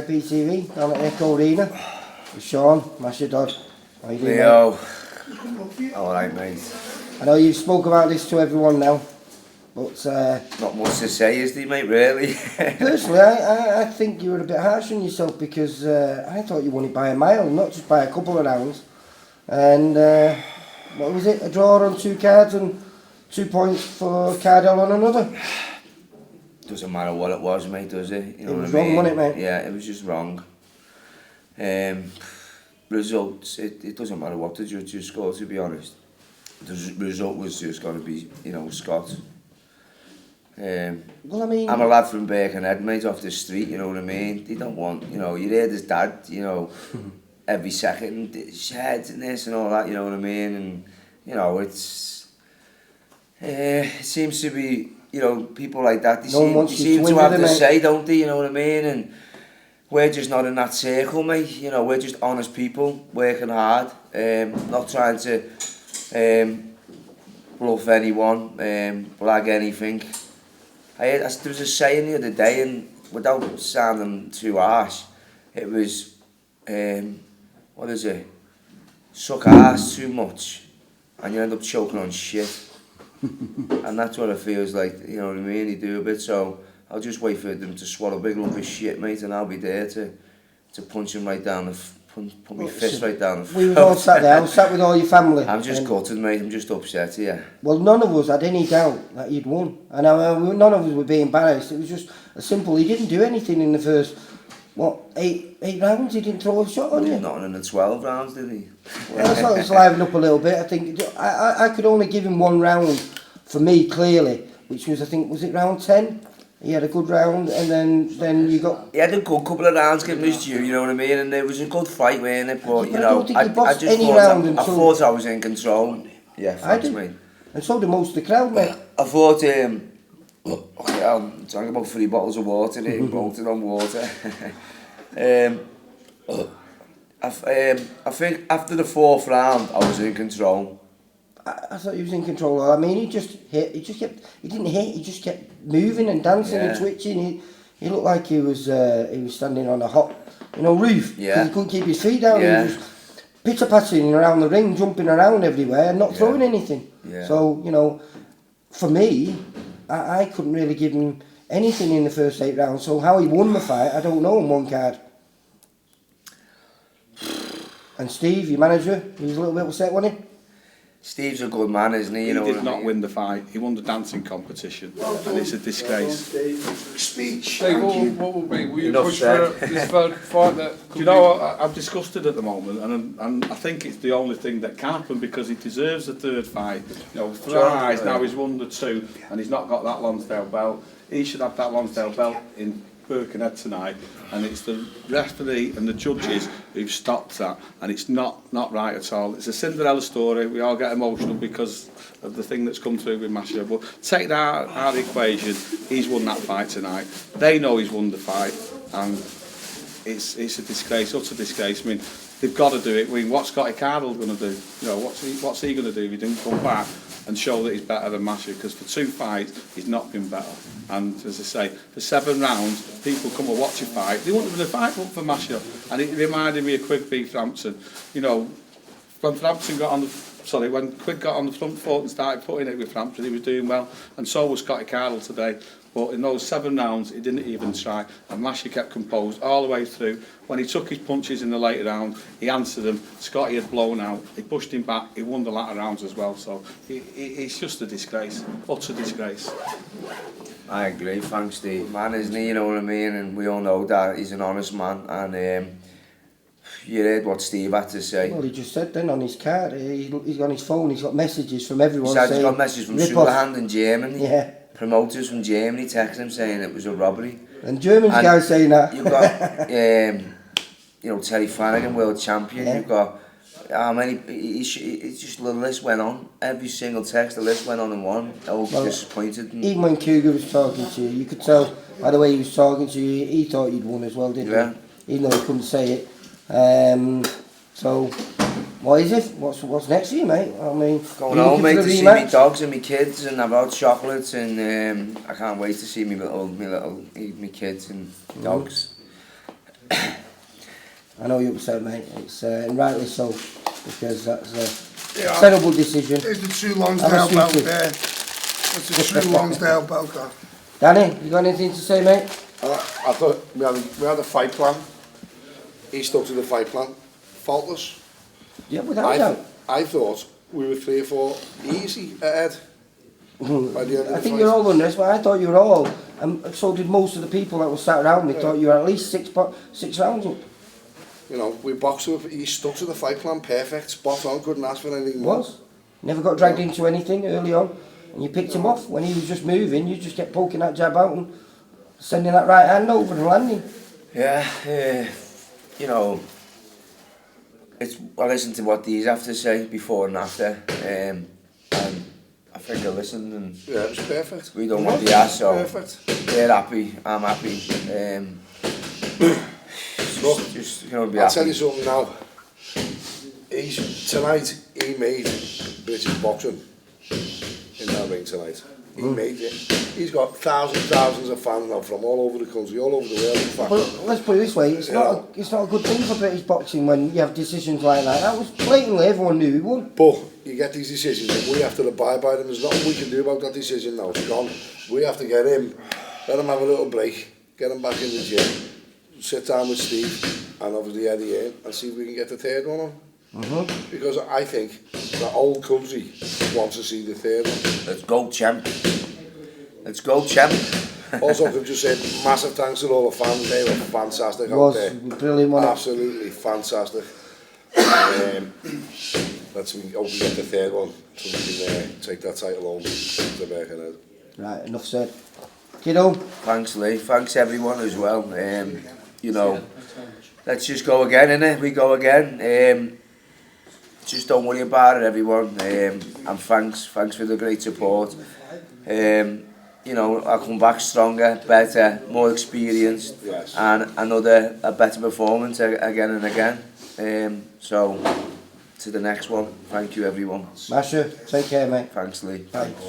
VIPtv down at Echo Arena with Sean Dodd. How you doing, Leo. Alright, mate. I know you've spoke about this to everyone now, but not much to say, is there, mate, really? Personally, I think you were a bit harsh on yourself, because I thought you won it by a mile, not just by a couple of rounds. And what was it? A draw on 2 cards and 2 points for Cardle on another. Doesn't matter what it was, mate, does it? You know it was what I wrong, mean? wasn't it, mate? Yeah, it was just wrong. Results, it doesn't matter what the judges score, to be honest. The result was just going to be, you know, Scott. Well, I mean, I'm a lad from Birkenhead, mate, off the street, you know what I mean? They don't want, you know, you heard his dad, you know, every second, his head and this and all that, you know what I mean? And, you know, it seems to be, you know, people like that, they seem to have to say, don't they, you know what I mean? And we're just not in that circle, mate, you know, we're just honest people, working hard, not trying to bluff anyone, blag anything. There was a saying the other day, and without sounding too harsh, it was, what is it? Suck ass too much, and you end up choking on shit. And that's what it feels like, you know what I mean? You do a bit, so I'll just wait for them to swallow a big lump of shit, mate, and I'll be there to punch him right down the put my fist right down the throat. We were all sat there, I was sat with all your family. I'm just gutted, mate, I'm just upset, yeah. Well, none of us had any doubt that you'd won. And none of us were being embarrassed. It was just a simple, he didn't do anything in the first, what, eight rounds? He didn't throw a shot on you? Not in the 12 rounds, did he? Yeah, let's liven up a little bit. I think I could only give him 1 round for me, clearly, which was, I think, was it round 10? He had a good round, and then you got... He had a good couple of rounds, giving his due, you know what I mean? And it was a good fight, wasn't it? But, you know, I thought I was in control. Yeah, thanks, mate. And so did most of the crowd, mate. I thought, I'm talking about 3 bottles of water here, bolted on water. I think after the 4th round, I was in control. I thought he was in control. I mean, he just didn't hit, he just kept moving and dancing and twitching. He looked like he was standing on a hot, roof. Yeah. He couldn't keep his feet down. Yeah. He was pitter-pattering around the ring, jumping around everywhere and not throwing anything. Yeah. So, for me, I couldn't really give him anything in the first 8 rounds. So how he won the fight, I don't know on 1 card. And Steve, your manager, he was a little bit upset, wasn't he? Steve's a good man, isn't he? He did not win the fight. He won the dancing competition, and it's a disgrace. Speech. Steve, what will be? Will you push said. for this fight that? Do you know, I've discussed it at the moment, and I think it's the only thing that can happen, because he deserves a 3rd fight. You know, thrice now he's won the 2, and he's not got that Lonsdale belt. He should have that Lonsdale belt in Birkenhead tonight, and it's the referee and the judges who've stopped that, and it's not right at all. It's a Cinderella story. We all get emotional because of the thing that's come through with Masha, but take that out of the equation. He's won that fight tonight. They know he's won the fight, and it's a disgrace, utter disgrace. I mean, they've got to do it. I mean, what's Scott Cardle going to do? You know, what's he going to do if he didn't come back and show that he's better than Masha? Because for 2 fights, he's not been better. And as I say, for 7 rounds, people come and watch a fight. They wouldn't have been a fight for Masha. And it reminded me of Quigg v Frampton. You know, when Quigg got on the front foot and started putting it with Frampton, he was doing well. And so was Scott Cardle today. But in those 7 rounds, he didn't even try. And Masha kept composed all the way through. When he took his punches in the later round, he answered them. Scotty had blown out. He pushed him back. He won the latter rounds as well. So it's just a disgrace. Utter disgrace. I agree, thanks Steve. Man, isn't he, you know what I mean? And we all know that he's an honest man. And you heard what Steve had to say. Well, he just said then on his card, he's on his phone, he's got messages from everyone saying... He's got messages from Superhand in Germany. Yeah. Promoters from Germany texting him saying it was a robbery. And German guys saying that. You've got, Terry Flanagan, world champion. Yeah. You've got, how many, it's just the list went on. Every single text, the list went on and on. I was disappointed. Even when Cougar was talking to you could tell by the way he was talking to you, he thought you'd won as well, didn't he? Even though he couldn't say it. So, what is it? What's next for you, mate? I mean, going home, mate, to see my dogs and my kids and have out chocolates, and I can't wait to see my kids and dogs. I know you're upset, mate. It's and rightly so, because that's a Yeah. terrible decision. There's the true I'm Lonsdale a belt sweetie. there. That's the true Lonsdale belt, that. Danny, you got anything to say, mate? I thought we had a fight plan. He stuck to the fight plan. Faultless. Yeah, without doubt. I thought we were 3 or 4 easy ahead. By the end of I the think fight. you're all on this, but I thought you were all, and so did most of the people that were sat around me. Thought you were at least 6 rounds up. You know, we boxed up. He stuck to the fight plan. Perfect. Spot on. Couldn't ask for anything more. Was. Never got dragged into anything early on, and you picked him off when he was just moving. You just kept poking that jab out and sending that right hand over and landing. Yeah, you know, I listened to what these have to say before and after, and I think I listened, and Yeah, it was perfect. we don't want the ass, so Perfect. they're happy, I'm happy. Look, Just gonna be I'll tell happy. you something now. Tonight, he made British boxing in that ring tonight. He made it. He's got thousands of fans now from all over the country, all over the world, in fact. But let's put it this way: it's not a good thing for British boxing when you have decisions like that. That was blatantly everyone knew he won. But you get these decisions and we have to abide by them. There's nothing we can do about that decision now. It's gone. We have to get him, let him have a little break, get him back in the gym, sit down with Steve and obviously Eddie in and see if we can get the third one on. Because I think the whole country wants to see the third one. Let's go, champ. Let's go, champ. Also, I could just say massive thanks to all the fans. They were fantastic out Was there. brilliant, wasn't it? Absolutely fantastic. Let's hope we get the third one so we can take that title home to Birkenhead. Right, enough said. Kiddo. Thanks, Lee. Thanks, everyone, as well. You know, let's just go again, innit? We go again. Just don't worry about it, everyone. And thanks for the great support. You know, I'll come back stronger, better, more experienced, Yes. and a better performance again and again. So, to the next one. Thank you, everyone. Masher, take care, mate. Thanks, Lee. Thanks.